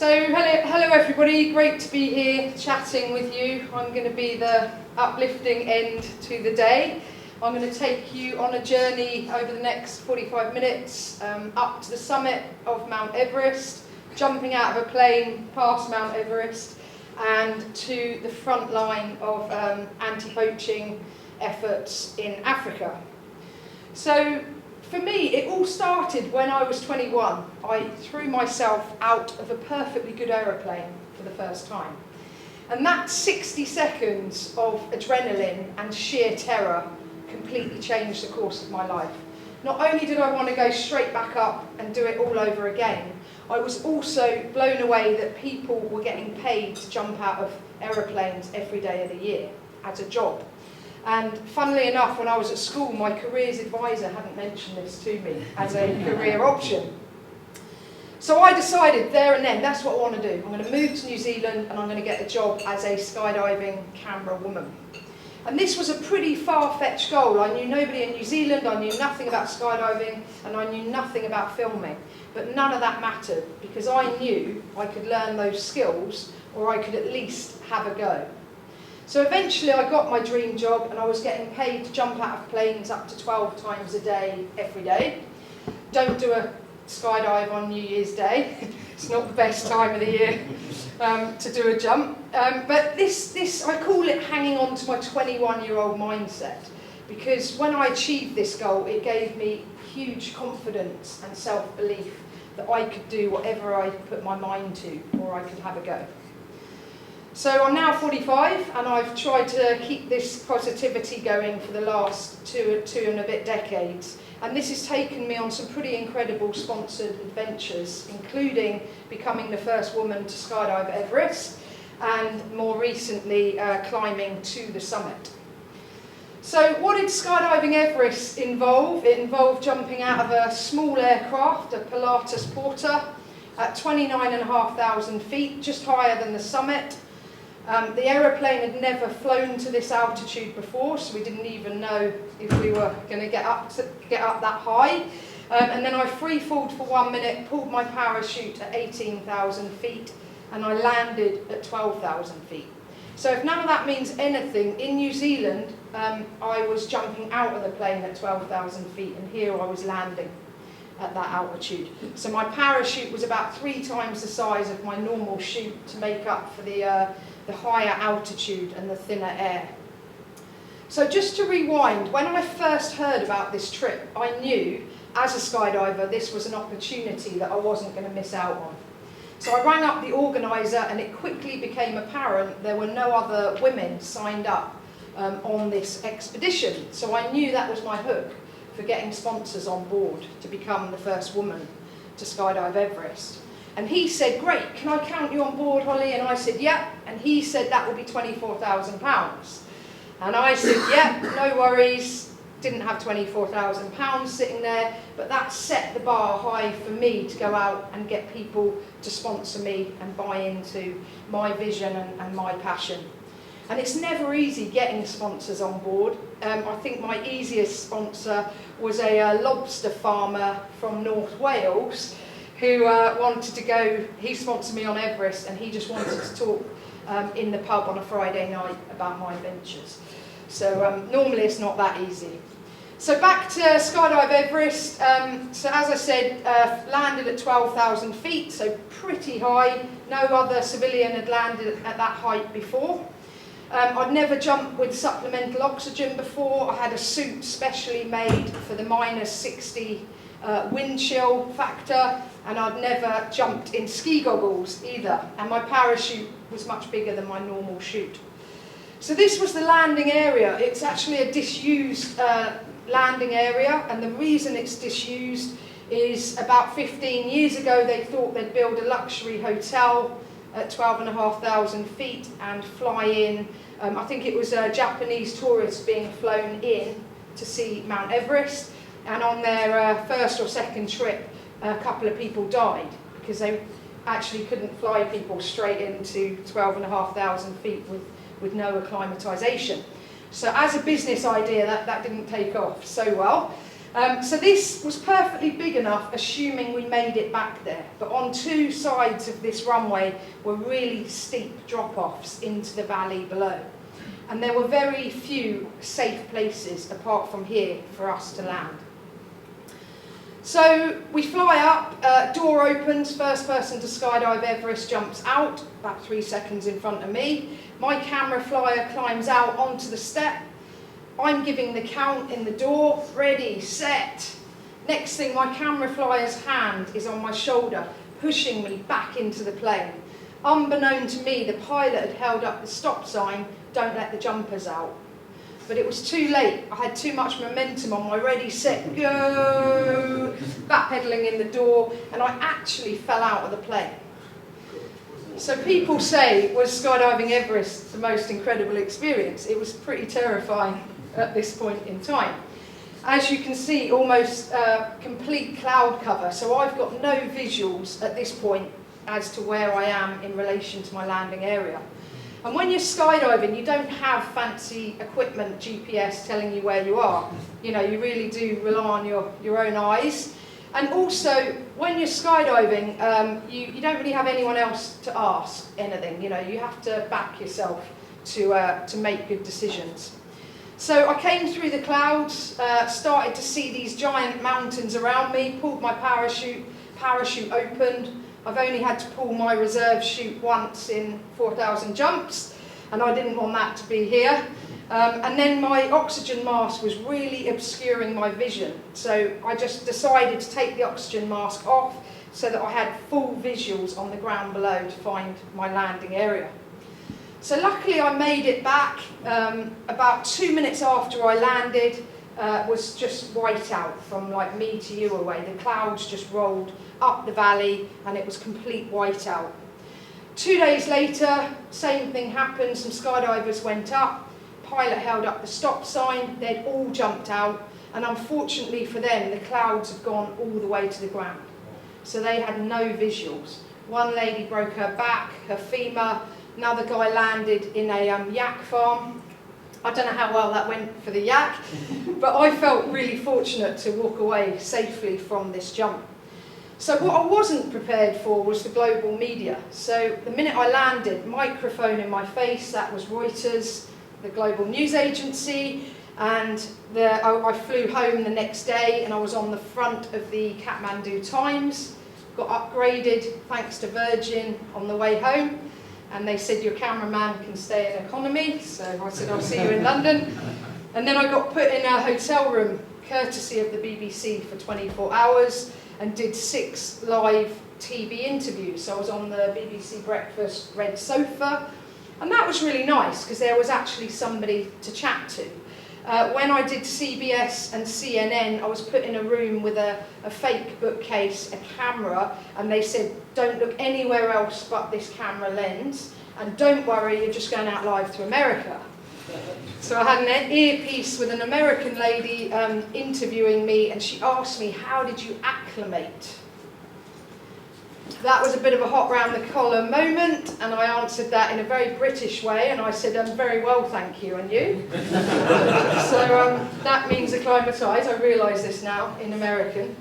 So hello everybody, great to be here chatting with you. I'm going to be the uplifting end to the day. I'm going to take you on a journey over the next 45 minutes up to the summit of Mt Everest, jumping out of a plane past Mt Everest and to the front line of anti-poaching efforts in Africa. So for me, it all started when I was 21. I threw myself out of a perfectly good aeroplane for the first time. And that 60 seconds of adrenaline and sheer terror completely changed the course of my life. Not only did I want to go straight back up and do it all over again, I was also blown away that people were getting paid to jump out of aeroplanes every day of the year as a job. And funnily enough, when I was at school, my careers advisor hadn't mentioned this to me as a career option. So I decided there and then, that's what I want to do. I'm going to move to New Zealand and I'm going to get a job as a skydiving camera woman. And this was a pretty far-fetched goal. I knew nobody in New Zealand, I knew nothing about skydiving, and I knew nothing about filming. But none of that mattered, because I knew I could learn those skills, or I could at least have a go. So eventually I got my dream job and I was getting paid to jump out of planes up to 12 times a day, every day. Don't do a skydive on New Year's Day. It's not the best time of the year to do a jump. But this, I call it hanging on to my 21-year-old mindset. Because when I achieved this goal, it gave me huge confidence and self-belief that I could do whatever I put my mind to, or I could have a go. So I'm now 45 and I've tried to keep this positivity going for the last two and a bit decades. And this has taken me on some pretty incredible sponsored adventures, including becoming the first woman to skydive Everest and more recently climbing to the summit. So what did skydiving Everest involve? It involved jumping out of a small aircraft, a Pilatus Porter, at 29,500 feet, just higher than the summit. The aeroplane had never flown to this altitude before, so we didn't even know if we were going to get up that high. And then I free-falled for 1 minute, pulled my parachute at 18,000 feet, and I landed at 12,000 feet. So if none of that means anything, in New Zealand, I was jumping out of the plane at 12,000 feet, and here I was landing at that altitude. So my parachute was about 3 times the size of my normal chute to make up for the higher altitude and the thinner air. So just to rewind, when I first heard about this trip, I knew as a skydiver this was an opportunity that I wasn't going to miss out on. So I rang up the organiser and it quickly became apparent there were no other women signed up on this expedition. So I knew that was my hook for getting sponsors on board to become the first woman to skydive Everest. And he said, great, can I count you on board, Holly? And I said, yep. And he said, that will be £24,000. And I said, yep, no worries. Didn't have £24,000 sitting there, but that set the bar high for me to go out and get people to sponsor me and buy into my vision and my passion. And it's never easy getting sponsors on board. I think my easiest sponsor was a lobster farmer from North Wales who wanted to go. He sponsored me on Everest and he just wanted to talk in the pub on a Friday night about my adventures. So normally it's not that easy. So back to skydive Everest. So as I said, landed at 12,000 feet, so pretty high. No other civilian had landed at that height before. I'd never jumped with supplemental oxygen before. I had a suit specially made for the -60 wind chill factor, and I'd never jumped in ski goggles either. And my parachute was much bigger than my normal chute. So this was the landing area. It's actually a disused landing area, and the reason it's disused is about 15 years ago they thought they'd build a luxury hotel at 12,500 feet and fly in. I think it was Japanese tourists being flown in to see Mt Everest, and on their first or second trip a couple of people died because they actually couldn't fly people straight into 12,500 feet with no acclimatization. So as a business idea that didn't take off so well. So this was perfectly big enough, assuming we made it back there. But on two sides of this runway were really steep drop-offs into the valley below. And there were very few safe places apart from here for us to land. So we fly up, door opens, first person to skydive Everest jumps out, about 3 seconds in front of me. My camera flyer climbs out onto the step. I'm giving the count in the door, ready, set. Next thing, my camera flyer's hand is on my shoulder, pushing me back into the plane. Unbeknown to me, the pilot had held up the stop sign, don't let the jumpers out. But it was too late. I had too much momentum on my ready, set, go, backpedaling in the door, and I actually fell out of the plane. So people say, was skydiving Everest the most incredible experience? It was pretty terrifying at this point in time. As you can see, almost complete cloud cover, so I've got no visuals at this point as to where I am in relation to my landing area. And when you're skydiving, you don't have fancy equipment, GPS telling you where you are. You know, you really do rely on your own eyes. And also, when you're skydiving, you don't really have anyone else to ask anything. You know, you have to back yourself to make good decisions. So I came through the clouds, started to see these giant mountains around me, pulled my parachute opened. I've only had to pull my reserve chute once in 4,000 jumps, and I didn't want that to be here. And then my oxygen mask was really obscuring my vision, so I just decided to take the oxygen mask off so that I had full visuals on the ground below to find my landing area. So luckily I made it back. About 2 minutes after I landed, was just white out from like me to you away. The clouds just rolled up the valley and it was complete whiteout. 2 days later, same thing happened. Some skydivers went up, pilot held up the stop sign, they'd all jumped out, and unfortunately for them, the clouds had gone all the way to the ground. So they had no visuals. One lady broke her back, her femur, another guy landed in a yak farm. I don't know how well that went for the yak, but I felt really fortunate to walk away safely from this jump. So what I wasn't prepared for was the global media. So the minute I landed, microphone in my face, that was Reuters, the global news agency, and I flew home the next day and I was on the front of the Kathmandu Times, got upgraded thanks to Virgin on the way home, and they said your cameraman can stay in economy, so I said I'll see you in London. And then I got put in a hotel room, courtesy of the BBC, for 24 hours, and did 6 live TV interviews. So I was on the BBC Breakfast red sofa, and that was really nice because there was actually somebody to chat to. When I did CBS and CNN, I was put in a room with a fake bookcase, a camera, and they said, don't look anywhere else but this camera lens, and don't worry, you're just going out live to America. So I had an earpiece with an American lady interviewing me, and she asked me, how did you acclimate? That was a bit of a hot round the collar moment, and I answered that in a very British way, and I said, very well, thank you, and you? So that means acclimatise. I realise this now in American.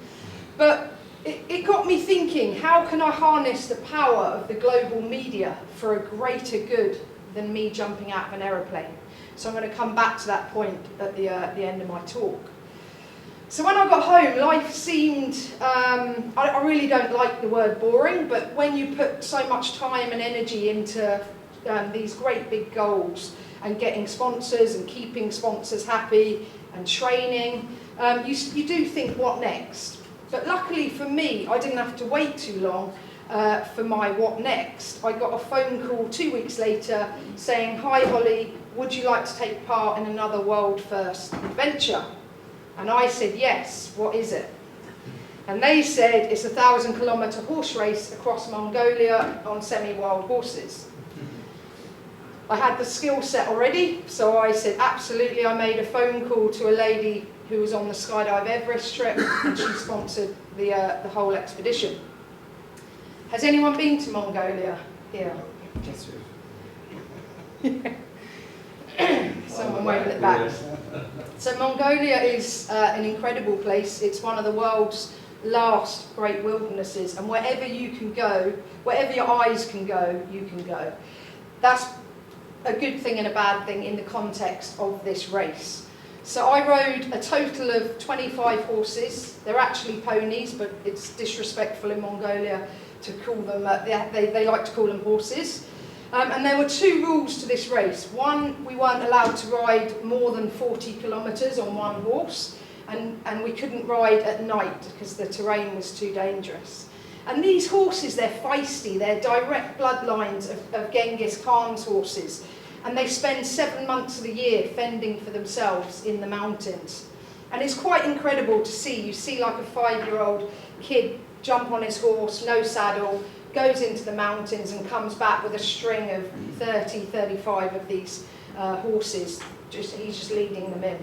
But it got me thinking, how can I harness the power of the global media for a greater good than me jumping out of an aeroplane? So I'm going to come back to that point at the end of my talk. So when I got home, life seemed, I really don't like the word boring, but when you put so much time and energy into these great big goals and getting sponsors and keeping sponsors happy and training, you do think, what next? But luckily for me, I didn't have to wait too long for my what next. I got a phone call 2 weeks later saying, hi Holly, would you like to take part in another world first adventure? And I said, yes, what is it? And they said, it's a 1,000-kilometre horse race across Mongolia on semi-wild horses. I had the skill set already, so I said, absolutely. I made a phone call to a lady who was on the Skydive Everest trip, and she sponsored the whole expedition. Has anyone been to Mongolia here? Yes, Someone waving it back. So Mongolia is an incredible place. It's one of the world's last great wildernesses, and wherever you can go, wherever your eyes can go, you can go. That's a good thing and a bad thing in the context of this race. So I rode a total of 25 horses. They're actually ponies, but it's disrespectful in Mongolia to call them, they like to call them horses. And there were two rules to this race. One, we weren't allowed to ride more than 40 kilometres on one horse, and we couldn't ride at night because the terrain was too dangerous. And these horses, they're feisty, they're direct bloodlines of Genghis Khan's horses, and they spend 7 months of the year fending for themselves in the mountains. And it's quite incredible to see. You see like a 5-year-old kid jump on his horse, no saddle, goes into the mountains and comes back with a string of 30, 35 of these horses. He's just leading them in.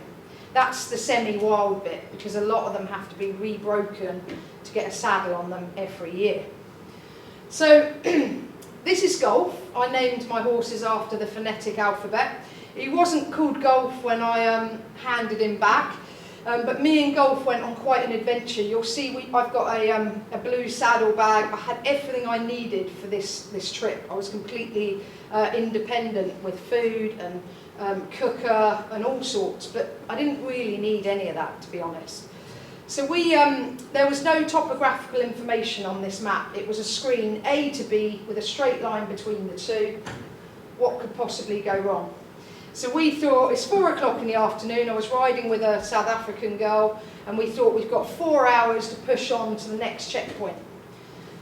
That's the semi-wild bit, because a lot of them have to be rebroken to get a saddle on them every year. So this is Golf. I named my horses after the phonetic alphabet. He wasn't called Golf when I handed him back. But me and Golf went on quite an adventure. You'll see I've got a blue saddle bag. I had everything I needed for this trip. I was completely independent with food and cooker and all sorts, but I didn't really need any of that, to be honest. So there was no topographical information on this map. It was a screen A to B with a straight line between the two. What could possibly go wrong? So we thought, it's 4 o'clock in the afternoon, I was riding with a South African girl, and we thought we've got 4 hours to push on to the next checkpoint.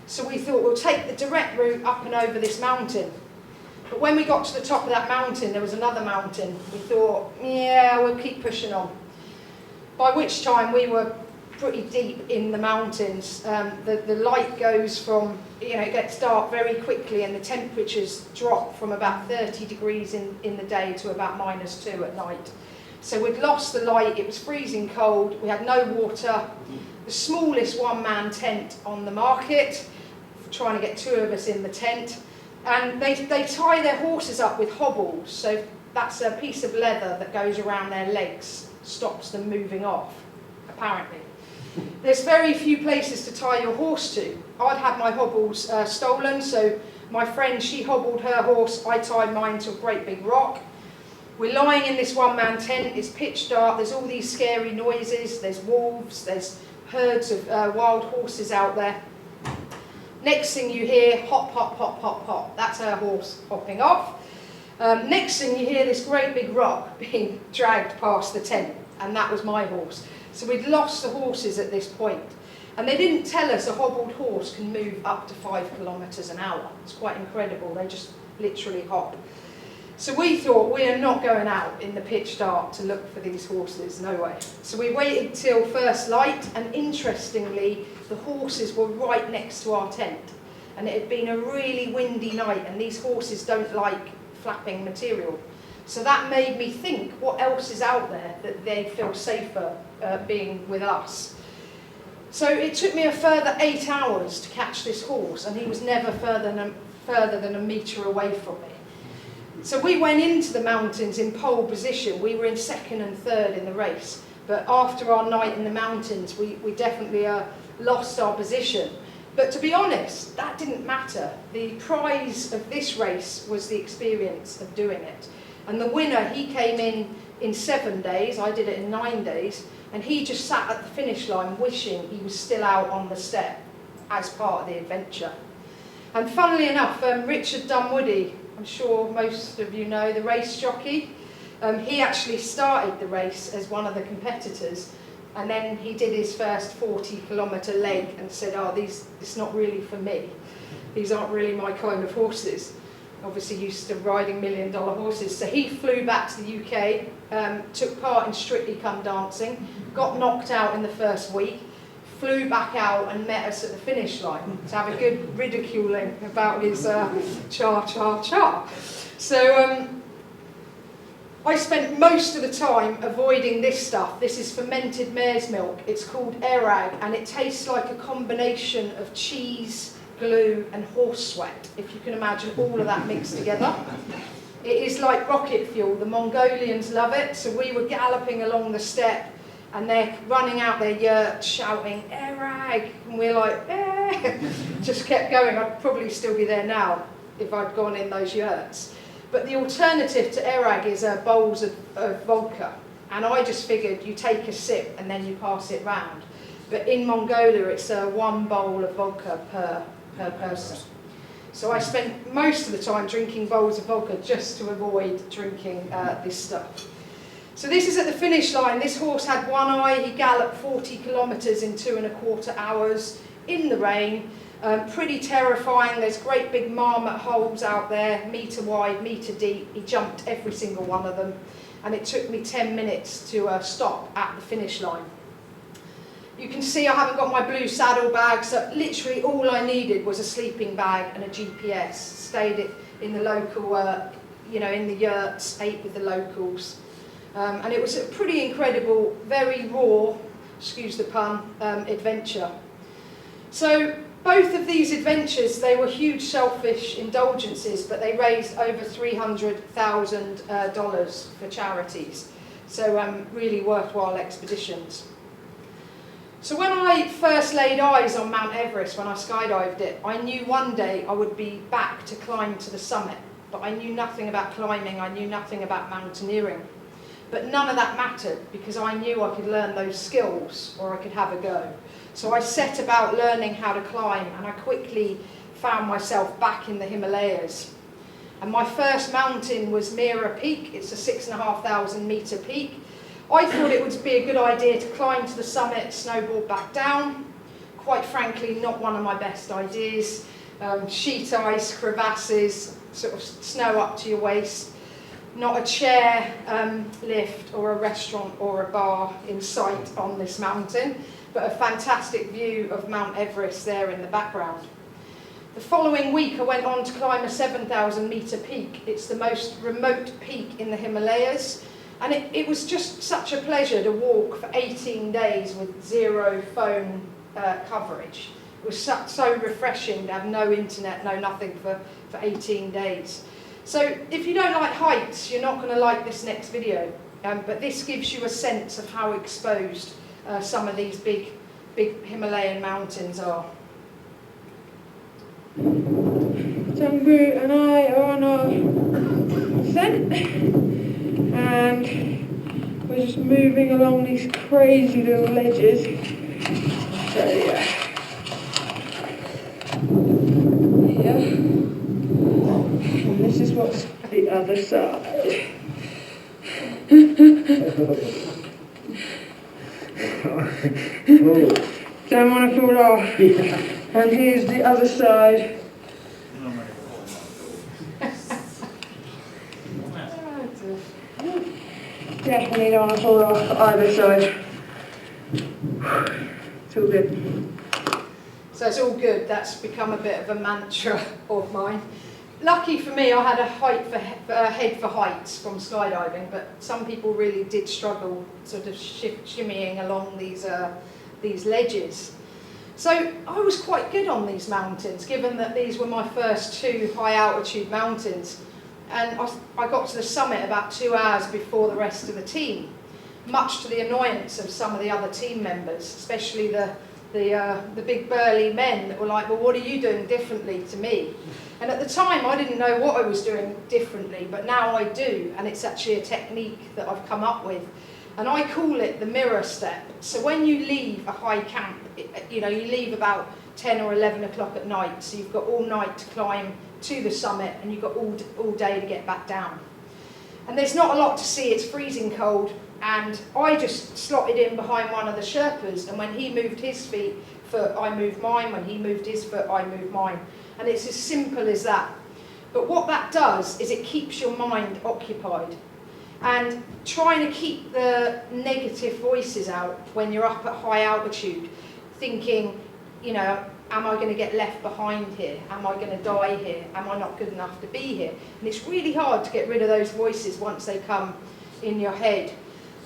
So we thought we'll take the direct route up and over this mountain. But when we got to the top of that mountain, there was another mountain. We thought, yeah, we'll keep pushing on. By which time we were pretty deep in the mountains. The light goes from, it gets dark very quickly, and the temperatures drop from about 30 degrees in the day to about -2 at night. So we'd lost the light, it was freezing cold, we had no water, the smallest one-man tent on the market, trying to get 2 of us in the tent, and they tie their horses up with hobbles, so that's a piece of leather that goes around their legs, stops them moving off, apparently. There's very few places to tie your horse to. I'd had my hobbles stolen, so my friend, she hobbled her horse, I tied mine to a great big rock. We're lying in this one-man tent, it's pitch dark, there's all these scary noises, there's wolves, there's herds of wild horses out there. Next thing you hear, hop, hop, hop, hop, hop. That's her horse hopping off. Next thing you hear, this great big rock being dragged past the tent, and that was my horse. So we'd lost the horses at this point. And they didn't tell us a hobbled horse can move up to 5 kilometres an hour. It's quite incredible, they just literally hop. So we thought, we are not going out in the pitch dark to look for these horses, no way. So we waited till first light, and interestingly, the horses were right next to our tent. And it had been a really windy night, and these horses don't like flapping material. So that made me think, what else is out there that they feel safer being with us? So it took me a further 8 hours to catch this horse, and he was never further than a metre away from me. So we went into the mountains in pole position. We were in 2nd and 3rd in the race, but after our night in the mountains, we definitely lost our position. But to be honest, that didn't matter. The prize of this race was the experience of doing it. And the winner, he came in 7 days, I did it in 9 days, and he just sat at the finish line wishing he was still out on the step as part of the adventure. And funnily enough, Richard Dunwoody, I'm sure most of you know, the race jockey, he actually started the race as one of the competitors, and then he did his first 40-kilometre leg and said, it's not really for me. These aren't really my kind of horses. Obviously used to riding $1 million horses. So he flew back to the UK, took part in Strictly Come Dancing, got knocked out in the first week, flew back out and met us at the finish line to have a good ridiculing about his cha-cha-cha. So I spent most of the time avoiding this stuff. This is fermented mare's milk. It's called erag, and it tastes like a combination of cheese, glue and horse sweat, if you can imagine all of that mixed together. It is like rocket fuel. The Mongolians love it. So we were galloping along the steppe and they're running out their yurts shouting, "Erag!" And we're like, eh. Just kept going. I'd probably still be there now if I'd gone in those yurts. But the alternative to Erag is bowls of vodka. And I just figured you take a sip and then you pass it round. But in Mongolia, it's 1 bowl of vodka per person. So I spent most of the time drinking bowls of vodka just to avoid drinking this stuff. So this is at the finish line. This horse had one eye. He galloped 40 kilometres in 2.25 hours in the rain. Pretty terrifying. There's great big marmot holes out there, metre wide, metre deep. He jumped every single one of them. And it took me 10 minutes to stop at the finish line. You can see I haven't got my blue saddlebag, so literally all I needed was a sleeping bag and a GPS. Stayed in the local, in the yurts, ate with the locals. And it was a pretty incredible, very raw, excuse the pun, adventure. So both of these adventures, they were huge selfish indulgences, but they raised over $300,000 for charities. So really worthwhile expeditions. So when I first laid eyes on Mt Everest, when I skydived it, I knew one day I would be back to climb to the summit. But I knew nothing about climbing, I knew nothing about mountaineering. But none of that mattered because I knew I could learn those skills or I could have a go. So I set about learning how to climb and I quickly found myself back in the Himalayas. And my first mountain was Mira Peak. It's a 6,500 metre peak. I thought it would be a good idea to climb to the summit, snowboard back down. Quite frankly, not one of my best ideas. Sheet ice, crevasses, sort of snow up to your waist. Not a chair lift or a restaurant or a bar in sight on this mountain, but a fantastic view of Mt Everest there in the background. The following week I went on to climb a 7,000 metre peak. It's the most remote peak in the Himalayas, and it was just such a pleasure to walk for 18 days with 0 phone coverage. It was so refreshing to have no internet, no nothing for 18 days. So if you don't like heights, you're not going to like this next video, but this gives you a sense of how exposed some of these big Himalayan mountains are. Jumbo and I are on our ascent, and we're just moving along these crazy little ledges. So yeah. And this is what's the other side. Don't want to fall off. And here's the other side. Definitely don't want to fall off either side. It's all good. So it's all good. That's become a bit of a mantra of mine. Lucky for me, I had a head for heights from skydiving, but some people really did struggle sort of shimmying along these ledges. So I was quite good on these mountains, given that these were my first 2 high altitude mountains. And I got to the summit about 2 hours before the rest of the team, much to the annoyance of some of the other team members, especially the big burly men that were like, well, what are you doing differently to me? And at the time I didn't know what I was doing differently, but now I do, and it's actually a technique that I've come up with. And I call it the mirror step. So when you leave a high camp, you leave about 10 or 11 o'clock at night, so you've got all night to climb to the summit and you've got all day to get back down. And there's not a lot to see, it's freezing cold, and I just slotted in behind one of the Sherpas, and when he moved his foot, I moved mine, when he moved his foot, I moved mine. And it's as simple as that. But what that does is it keeps your mind occupied. And trying to keep the negative voices out when you're up at high altitude, thinking, am I going to get left behind here? Am I going to die here? Am I not good enough to be here? And it's really hard to get rid of those voices once they come in your head.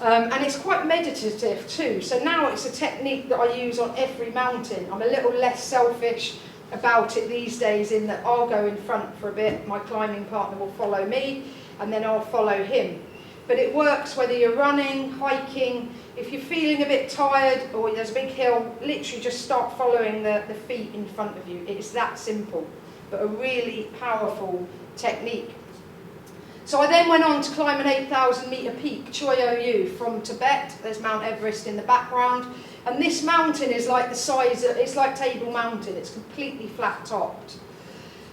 And it's quite meditative too. So now it's a technique that I use on every mountain. I'm a little less selfish about it these days in that I'll go in front for a bit, my climbing partner will follow me, and then I'll follow him. But it works whether you're running, hiking. If you're feeling a bit tired or there's a big hill, literally just start following the feet in front of you. It's that simple, but a really powerful technique. So I then went on to climb an 8,000 metre peak, Choi Oyu, from Tibet. There's Mt Everest in the background. And this mountain is like the size, it's like Table Mountain. It's completely flat topped.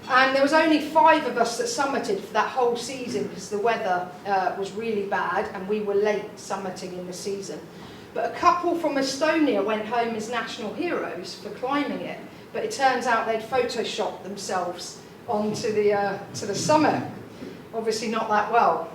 And there was only 5 of us that summited for that whole season because the weather was really bad and we were late summiting in the season. But a couple from Estonia went home as national heroes for climbing it. But it turns out they'd photoshopped themselves onto the summit. Obviously not that well.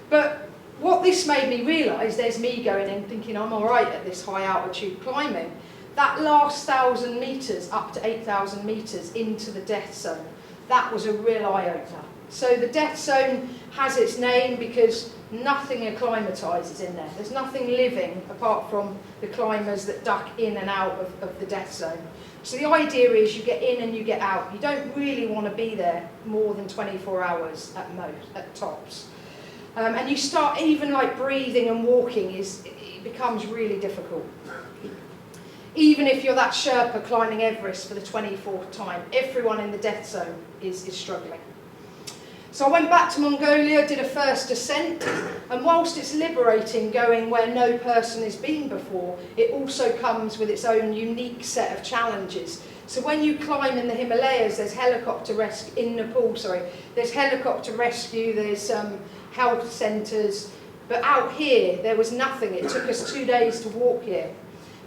But what this made me realise, there's me going in thinking I'm all right at this high altitude climbing. That last 1,000 metres up to 8,000 metres into the death zone, that was a real eye-opener. So the death zone has its name because nothing acclimatises in there. There's nothing living apart from the climbers that duck in and out of the death zone. So the idea is you get in and you get out. You don't really want to be there more than 24 hours at most, at tops. And you start, even like breathing and walking, it becomes really difficult. Even if you're that Sherpa climbing Everest for the 24th time, everyone in the death zone is struggling. So I went back to Mongolia, did a first ascent, and whilst it's liberating going where no person has been before, it also comes with its own unique set of challenges. So when you climb in the Himalayas, there's helicopter rescue, in Nepal, sorry, there's helicopter rescue, there's health centres, but out here there was nothing. It took us 2 days to walk here.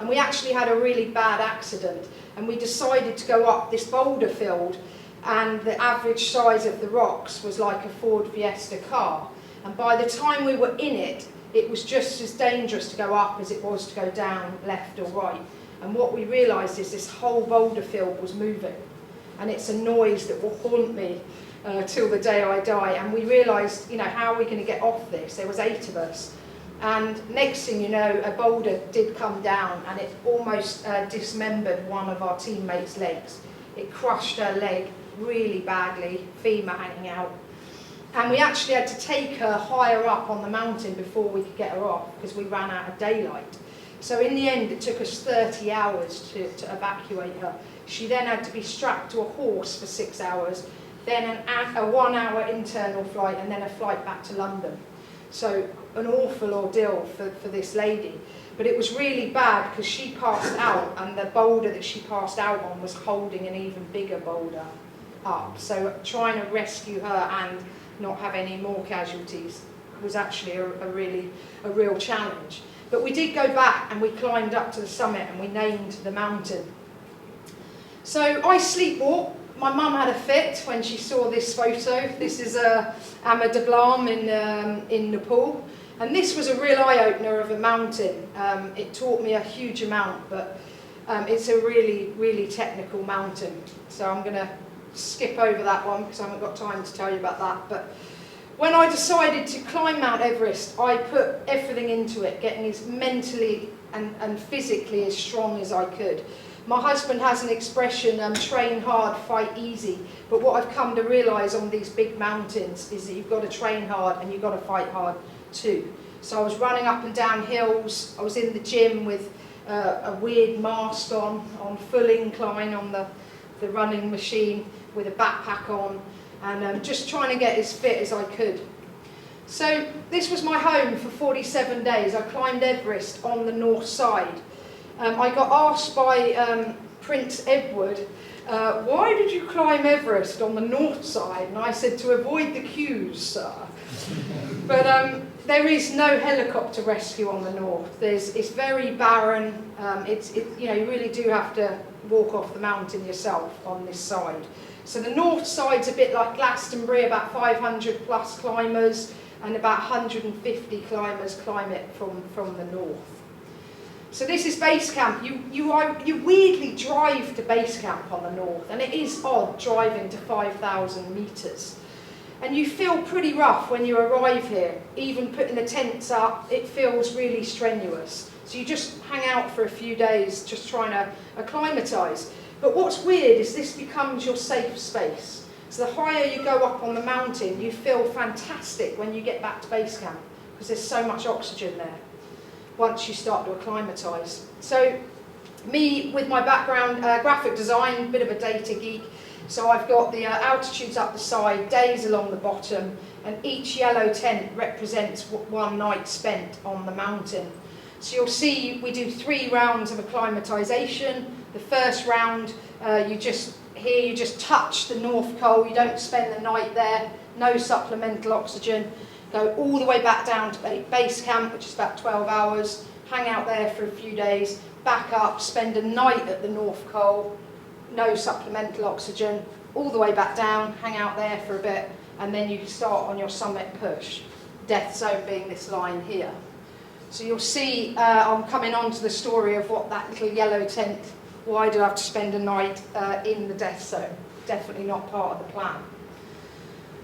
And we actually had a really bad accident, and we decided to go up this boulder field, and the average size of the rocks was like a Ford Fiesta car. And by the time we were in it, it was just as dangerous to go up as it was to go down, left or right. And what we realised is this whole boulder field was moving, and it's a noise that will haunt me till the day I die. And we realised, you know, how are we going to get off this? There was 8 of us. And next thing you know, a boulder did come down and it almost dismembered one of our teammates' legs. It crushed her leg really badly, femur hanging out. And we actually had to take her higher up on the mountain before we could get her off because we ran out of daylight. So in the end, it took us 30 hours to evacuate her. She then had to be strapped to a horse for 6 hours, then a 1 hour internal flight, and then a flight back to London. So an awful ordeal for this lady. But it was really bad because she passed out, and the boulder that she passed out on was holding an even bigger boulder up. So trying to rescue her and not have any more casualties was actually a real challenge. But we did go back and we climbed up to the summit and we named the mountain. So I sleepwalked. My mum had a fit when she saw this photo. This is Ama Dablam in Nepal. And this was a real eye-opener of a mountain. It taught me a huge amount, but it's a really, really technical mountain. So I'm going to skip over that one because I haven't got time to tell you about that. But when I decided to climb Mt Everest, I put everything into it, getting as mentally and physically as strong as I could. My husband has an expression, train hard, fight easy. But what I've come to realise on these big mountains is that you've got to train hard and you've got to fight hard too. So I was running up and down hills. I was in the gym with a weird mask on full incline on the running machine with a backpack on, and just trying to get as fit as I could. So this was my home for 47 days. I climbed Everest on the north side. I got asked by Prince Edward, why did you climb Everest on the north side? And I said, to avoid the queues, sir. But there is no helicopter rescue on the north. It's very barren. You know, you really do have to walk off the mountain yourself on this side. So the north side's a bit like Glastonbury, about 500 plus climbers, and about 150 climbers climb it from the north. So this is base camp. You weirdly drive to base camp on the north, and it is odd driving to 5,000 metres. And you feel pretty rough when you arrive here. Even putting the tents up, it feels really strenuous. So you just hang out for a few days just trying to acclimatise. But what's weird is this becomes your safe space. So the higher you go up on the mountain, you feel fantastic when you get back to base camp, because there's so much oxygen there once you start to acclimatise. So me, with my background, graphic design, bit of a data geek, so I've got the altitudes up the side, days along the bottom, and each yellow tent represents one night spent on the mountain. So you'll see we do 3 rounds of acclimatisation. The first round, you just touch the North Pole, you don't spend the night there, no supplemental oxygen. Go all the way back down to base camp, which is about 12 hours, hang out there for a few days, back up, spend a night at the North Pole, no supplemental oxygen, all the way back down, hang out there for a bit, and then you start on your summit push, death zone being this line here. So you'll see I'm coming on to the story of what that little yellow tent, why do I have to spend a night in the death zone? Definitely not part of the plan.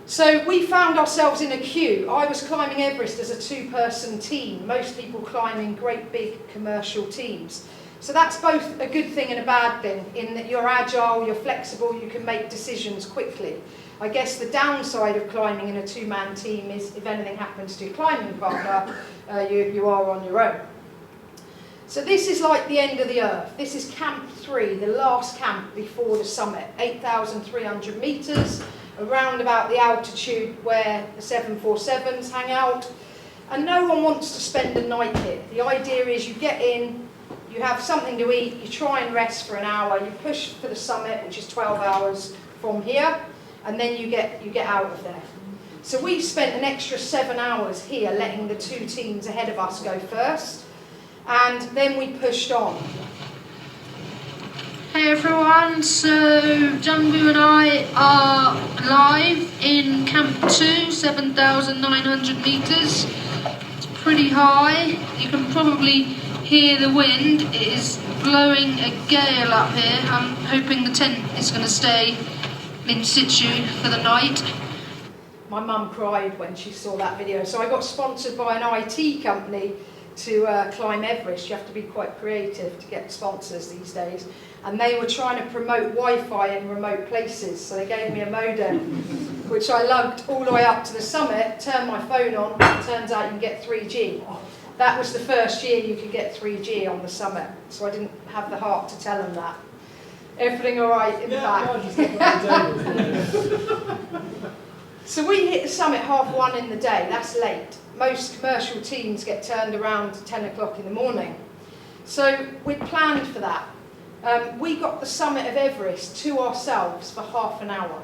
So we found ourselves in a queue. I was climbing Everest as a 2-person team, most people climbing great big commercial teams. So that's both a good thing and a bad thing, in that you're agile, you're flexible, you can make decisions quickly. I guess the downside of climbing in a 2-man team is if anything happens to your climbing partner, you are on your own. So this is like the end of the earth. This is Camp 3, the last camp before the summit, 8,300 metres, around about the altitude where the 747s hang out. And no one wants to spend the night here. The idea is you get in, you have something to eat, you try and rest for an hour, you push for the summit, which is 12 hours from here, and then you get out of there. So we spent an extra 7 hours here letting the 2 teams ahead of us go first, and then we pushed on. Hey everyone, so Jambu and I are live in Camp 2, 7,900 metres. It's pretty high. You can probably hear the wind. It is blowing a gale up here. I'm hoping the tent is going to stay in situ for the night. My mum cried when she saw that video. So I got sponsored by an IT company to climb Everest. You have to be quite creative to get sponsors these days. And they were trying to promote Wi-Fi in remote places. So they gave me a modem, which I lugged all the way up to the summit, turned my phone on, and it turns out you can get 3G. That was the first year you could get 3G on the summit. So I didn't have the heart to tell them that. Everything all right in the back? So we hit the summit 1:30 in the day. That's late. Most commercial teams get turned around at 10 o'clock in the morning. So we'd planned for that. We got the summit of Everest to ourselves for half an hour.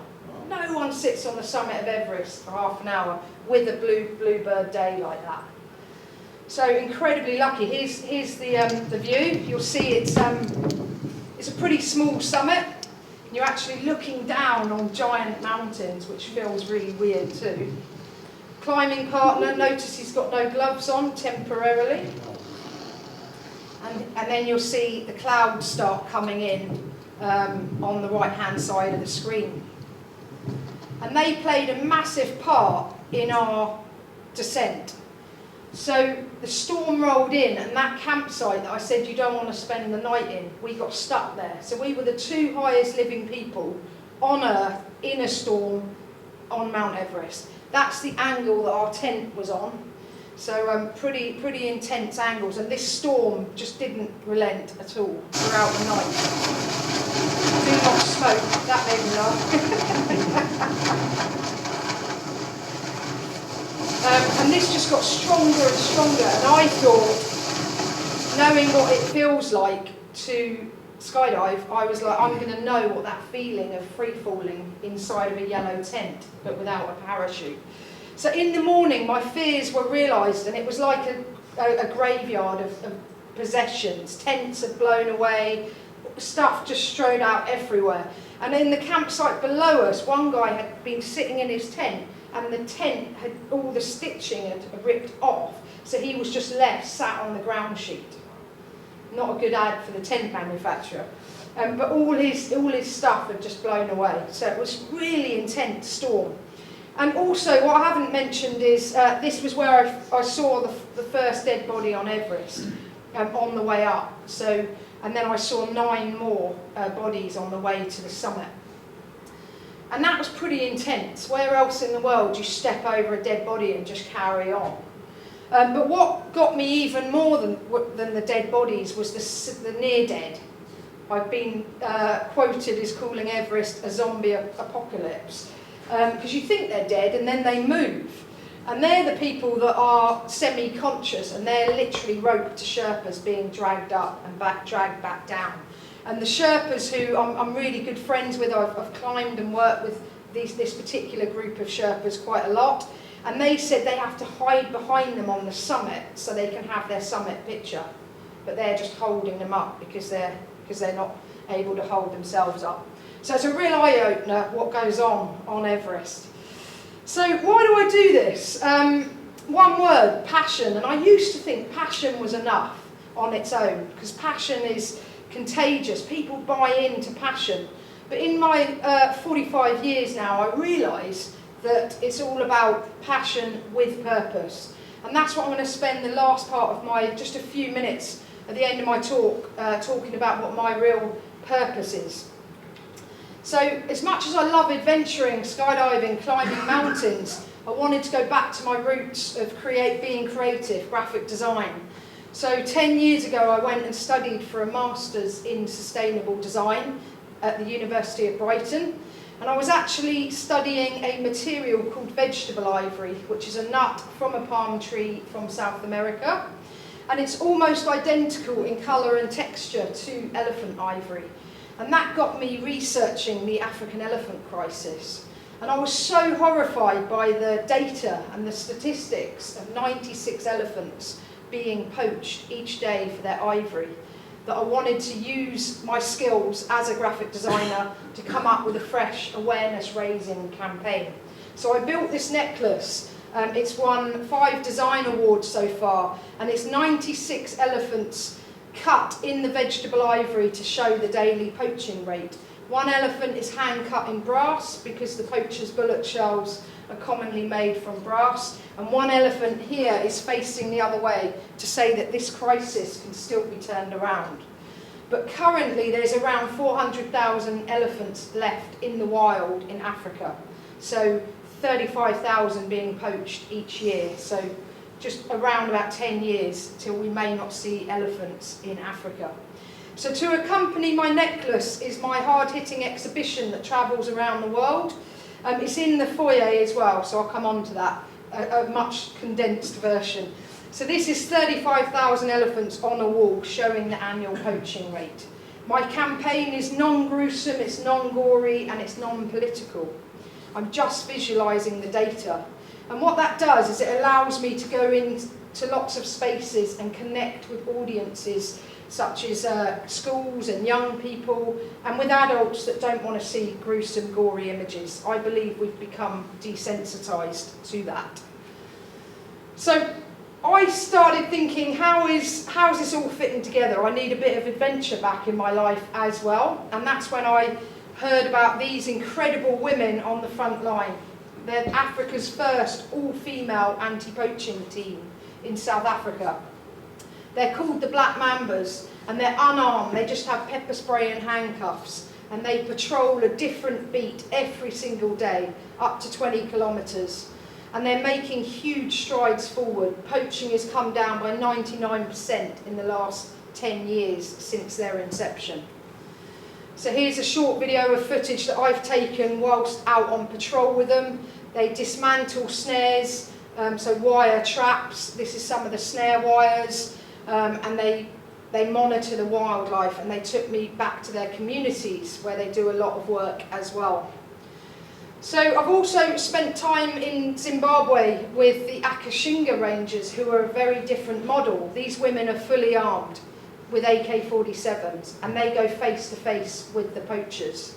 No one sits on the summit of Everest for half an hour with a bluebird day like that. So incredibly lucky. Here's the view. You'll see it's a pretty small summit. You're actually looking down on giant mountains, which feels really weird too. Climbing partner, notice he's got no gloves on temporarily. And then you'll see the clouds start coming in on the right-hand side of the screen. And they played a massive part in our descent. So the storm rolled in, and that campsite that I said you don't want to spend the night in, we got stuck there. So we were the 2 highest living people on Earth in a storm on Mount Everest. That's the angle that our tent was on. So pretty intense angles, and this storm just didn't relent at all throughout the night. Too much smoke, that made me laugh. And this just got stronger and stronger, and I thought, knowing what it feels like to skydive, I was like, I'm going to know what that feeling of free falling inside of a yellow tent, but without a parachute. So in the morning, my fears were realised, and it was like a graveyard of possessions. Tents had blown away, stuff just strode out everywhere. And in the campsite below us, one guy had been sitting in his tent, and the tent had, all the stitching had ripped off, so he was just left sat on the ground sheet. Not a good ad for the tent manufacturer. But all his stuff had just blown away. So it was really intense storm. And also, what I haven't mentioned is this was where I saw the first dead body on Everest on the way up. And then I saw 9 more bodies on the way to the summit. And that was pretty intense. Where else in the world do you step over a dead body and just carry on? But what got me even more than the dead bodies was the near dead. I've been quoted as calling Everest a zombie apocalypse, because you think they're dead and then they move. And they're the people that are semi-conscious, and they're literally roped to Sherpas being dragged up and dragged back down. And the Sherpas, who I'm really good friends with, I've climbed and worked with this particular group of Sherpas quite a lot, and they said they have to hide behind them on the summit so they can have their summit picture. But they're just holding them up because they're not able to hold themselves up. So it's a real eye-opener what goes on Everest. So why do I do this? One word, passion. And I used to think passion was enough on its own, because passion is contagious. People buy into passion. But in my 45 years now, I realise that it's all about passion with purpose. And that's what I'm going to spend the last part of just a few minutes at the end of my talk, talking about what my real purpose is. So as much as I love adventuring, skydiving, climbing mountains, I wanted to go back to my roots of being creative, graphic design. So 10 years ago I went and studied for a master's in sustainable design at the University of Brighton. And I was actually studying a material called vegetable ivory, which is a nut from a palm tree from South America. And it's almost identical in colour and texture to elephant ivory. And that got me researching the African elephant crisis. And I was so horrified by the data and the statistics of 96 elephants being poached each day for their ivory that I wanted to use my skills as a graphic designer to come up with a fresh awareness-raising campaign. So I built this necklace. It's won 5 design awards so far, and it's 96 elephants cut in the vegetable ivory to show the daily poaching rate. One elephant is hand cut in brass because the poachers' bullet shells are commonly made from brass, and one elephant here is facing the other way to say that this crisis can still be turned around. But currently there's around 400,000 elephants left in the wild in Africa, so 35,000 being poached each year. So just around about 10 years till we may not see elephants in Africa. So to accompany my necklace is my hard-hitting exhibition that travels around the world. It's in the foyer as well, so I'll come on to that, a much condensed version. So this is 35,000 elephants on a wall showing the annual poaching rate. My campaign is non-gruesome, it's non-gory, and it's non-political. I'm just visualising the data. And what that does is it allows me to go into lots of spaces and connect with audiences such as schools and young people, and with adults that don't want to see gruesome, gory images. I believe we've become desensitised to that. So I started thinking, how's this all fitting together? I need a bit of adventure back in my life as well, and that's when I heard about these incredible women on the front line. They're Africa's first all-female anti-poaching team in South Africa. They're called the Black Mambas, and they're unarmed. They just have pepper spray and handcuffs, and they patrol a different beat every single day, up to 20 kilometres. And they're making huge strides forward. Poaching has come down by 99% in the last 10 years since their inception. So here's a short video of footage that I've taken whilst out on patrol with them. They dismantle snares, so wire traps. This is some of the snare wires, and they monitor the wildlife, and they took me back to their communities where they do a lot of work as well. So I've also spent time in Zimbabwe with the Akashinga Rangers, who are a very different model. These women are fully armed with AK-47s, and they go face to face with the poachers.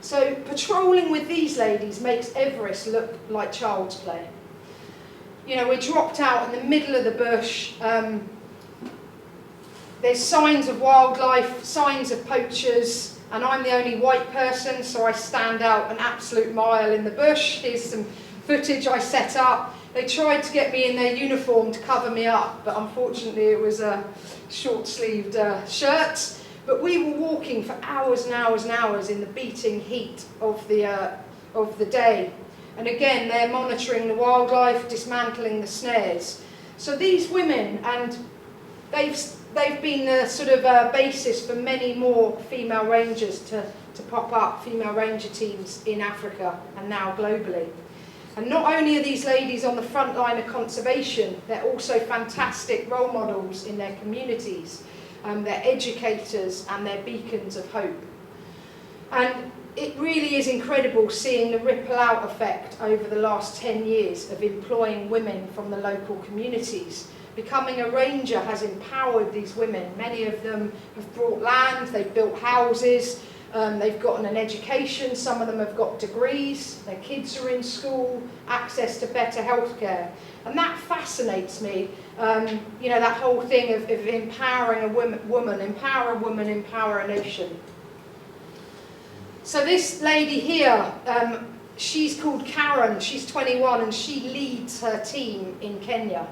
So patrolling with these ladies makes Everest look like child's play. You know, we're dropped out in the middle of the bush. There's signs of wildlife, signs of poachers, and I'm the only white person, so I stand out an absolute mile in the bush. Here's some footage I set up. They tried to get me in their uniform to cover me up, but unfortunately it was a short-sleeved shirt. But we were walking for hours and hours and hours in the beating heat of the of the day. And again, they're monitoring the wildlife, dismantling the snares. So these women, and they've been the sort of basis for many more female rangers to pop up, female ranger teams in Africa and now globally. And not only are these ladies on the front line of conservation, they're also fantastic role models in their communities. They're educators and they're beacons of hope. And it really is incredible seeing the ripple out effect over the last 10 years of employing women from the local communities. Becoming a ranger has empowered these women. Many of them have brought land, they've built houses, they've gotten an education, some of them have got degrees, their kids are in school, access to better healthcare. And that fascinates me, you know, that whole thing of empowering a woman, empower a woman, empower a nation. So this lady here, she's called Karen, she's 21 and she leads her team in Kenya.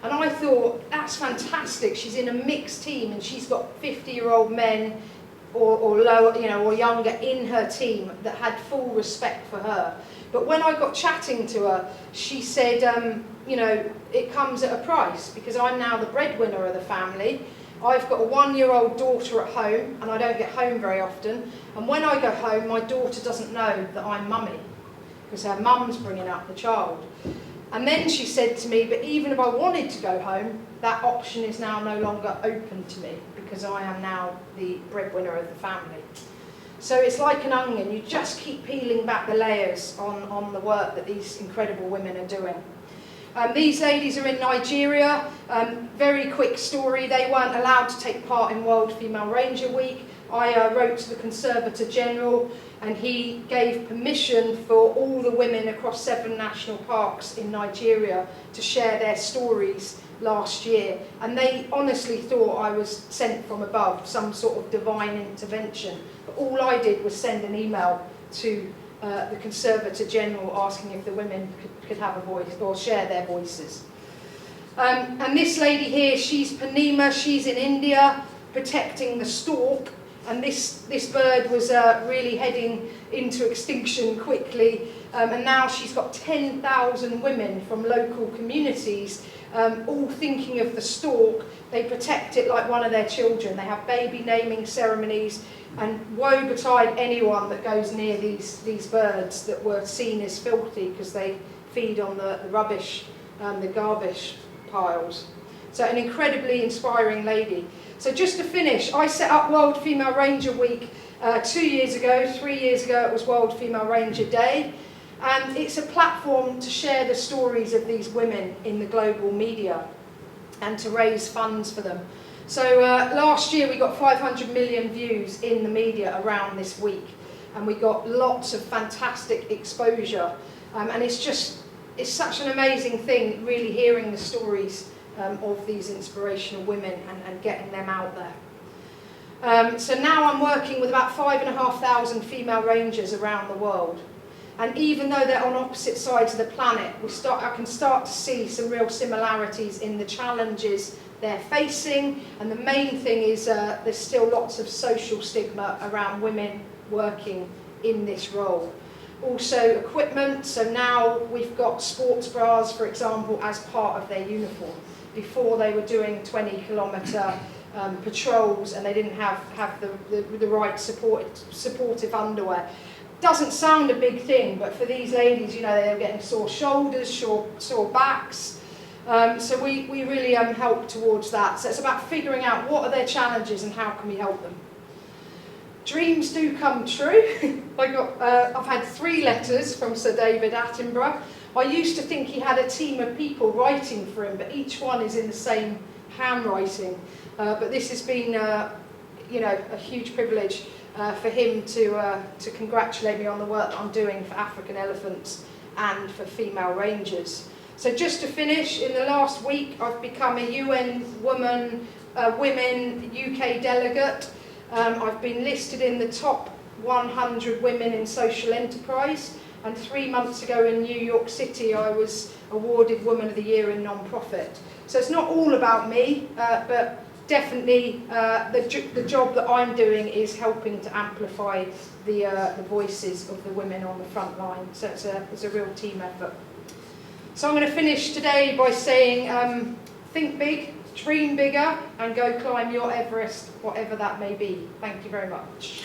And I thought, that's fantastic, she's in a mixed team and she's got 50-year-old men or lower, you know, or younger in her team that had full respect for her. But when I got chatting to her, she said, you know, it comes at a price because I'm now the breadwinner of the family. I've got a 1-year-old daughter at home and I don't get home very often. And when I go home, my daughter doesn't know that I'm mummy because her mum's bringing up the child. And then she said to me, but even if I wanted to go home, that option is now no longer open to me because I am now the breadwinner of the family. So it's like an onion, you just keep peeling back the layers on the work that these incredible women are doing. These ladies are in Nigeria. Very quick story, they weren't allowed to take part in World Female Ranger Week. I wrote to the Conservator General and he gave permission for all the women across 7 national parks in Nigeria to share their stories last year. And they honestly thought I was sent from above, some sort of divine intervention. But all I did was send an email to the Conservator General asking if the women could have a voice or share their voices. And this lady here, she's Panima, she's in India protecting the stork. And this bird was really heading into extinction quickly. And now she's got 10,000 women from local communities all thinking of the stork. They protect it like one of their children. They have baby naming ceremonies. And woe betide anyone that goes near these birds that were seen as filthy because they feed on the rubbish, the garbage piles. So an incredibly inspiring lady. So just to finish, I set up World Female Ranger Week 2 years ago. 3 years ago it was World Female Ranger Day. And it's a platform to share the stories of these women in the global media and to raise funds for them. So last year we got 500 million views in the media around this week. And we got lots of fantastic exposure. And it's such an amazing thing, really hearing the stories of these inspirational women and getting them out there. So now I'm working with about 5,500 female rangers around the world. And even though they're on opposite sides of the planet, I can start to see some real similarities in the challenges they're facing. And the main thing is there's still lots of social stigma around women working in this role. Also equipment, so now we've got sports bras, for example, as part of their uniform. Before they were doing 20-kilometre patrols and they didn't have the right supportive underwear. Doesn't sound a big thing, but for these ladies, you know, they're getting sore shoulders, sore backs. So we really help towards that. So it's about figuring out what are their challenges and how can we help them. Dreams do come true. I've had 3 letters from Sir David Attenborough. I used to think he had a team of people writing for him, but each one is in the same handwriting. But this has been, you know, a huge privilege for him to congratulate me on the work that I'm doing for African elephants and for female rangers. So just to finish, in the last week I've become a UN Women UK delegate. I've been listed in the top 100 women in social enterprise, and 3 months ago in New York City I was awarded Woman of the Year in Non-Profit. So it's not all about me, but definitely the job that I'm doing is helping to amplify the voices of the women on the front line. So it's a real team effort. So I'm going to finish today by saying, think big, dream bigger, and go climb your Everest, whatever that may be. Thank you very much.